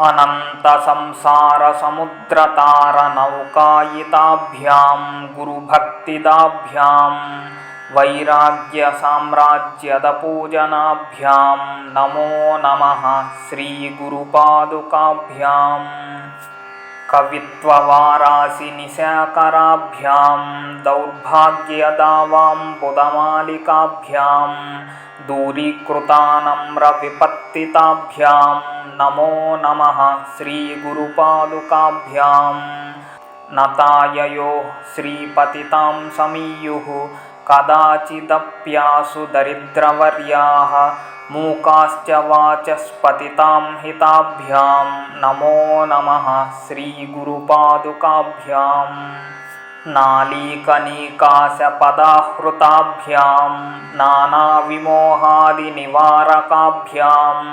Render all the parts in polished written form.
अनन्तसंसारसमुद्रतारनौकायिताभ्यां गुरुभक्तिदाभ्यां वैराग्यसाम्राज्यदपूजनाभ्यां नमो नमः श्रीगुरुपादुकाभ्याम्। कवित्ववारासिनिशाकराभ्यां दौर्भाग्यदावाम्बुदमालिकाभ्यां दूरीकृतानम्रविपत्तिताभ्यां नमो नमः श्रीगुरुपादुकाभ्याम्। नताययो श्रीपतितां समीयुः कदाचिदप्यासु दरिद्रवर्याः मूकाश्च वाचस्पतितां हिताभ्यां नमो नमः श्रीगुरुपादुकाभ्याम्। नालीकनीकाशपदाहृताभ्यां नानाविमोहादिनिवारकाभ्यां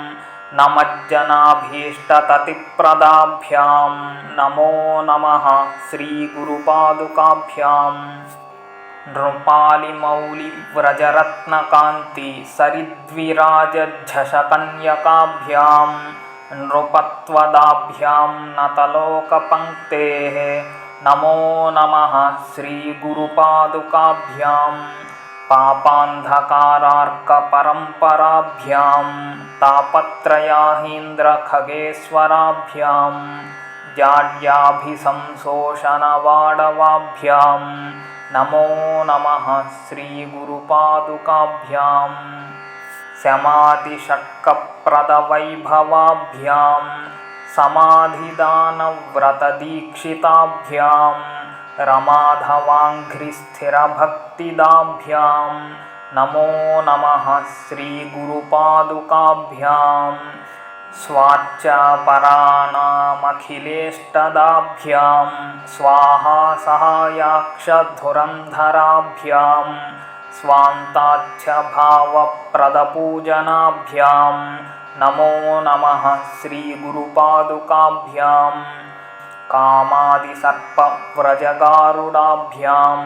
नमज्जनाभीष्टततिप्रदाभ्यां नमो नमः श्रीगुरुपादुकाभ्याम्। नृपालिमौलिव्रजरत्नकान्ति सरिद्विराजझषकन्यकाभ्यां नृपत्वदाभ्यां नतलोकपङ्क्तेः नमो नमः श्रीगुरुपादुकाभ्याम्। पापान्धकारार्कपरम्पराभ्यां तापत्रयाहीन्द्रखगेश्वराभ्यां जाड्याभिसंशोषणवाडवाभ्यां नमो नमः श्रीगुरुपादुकाभ्याम्। शमादिषट्कप्रदवैभवाभ्यां समाधिदानव्रतदीक्षिताभ्यां रमाधवाङ्घ्रिस्थिरभक्तिदाभ्यां नमो नमः श्रीगुरुपादुकाभ्याम्। स्वाच्चापराणामखिलेष्टदाभ्यां स्वाहा सहायाक्षधुरन्धराभ्यां स्वान्ताच्छभावप्रदपूजनाभ्यां नमो नमः श्रीगुरुपादुकाभ्याम्। कामादिसर्पव्रजगारुडाभ्यां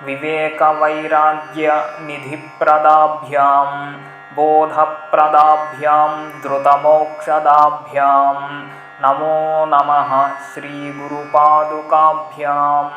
विवेकवैराग्यनिधिप्रदाभ्यां बोधप्रदाभ्यां धृतमोक्षदाभ्यां नमो नमः श्रीगुरुपादुकाभ्याम्।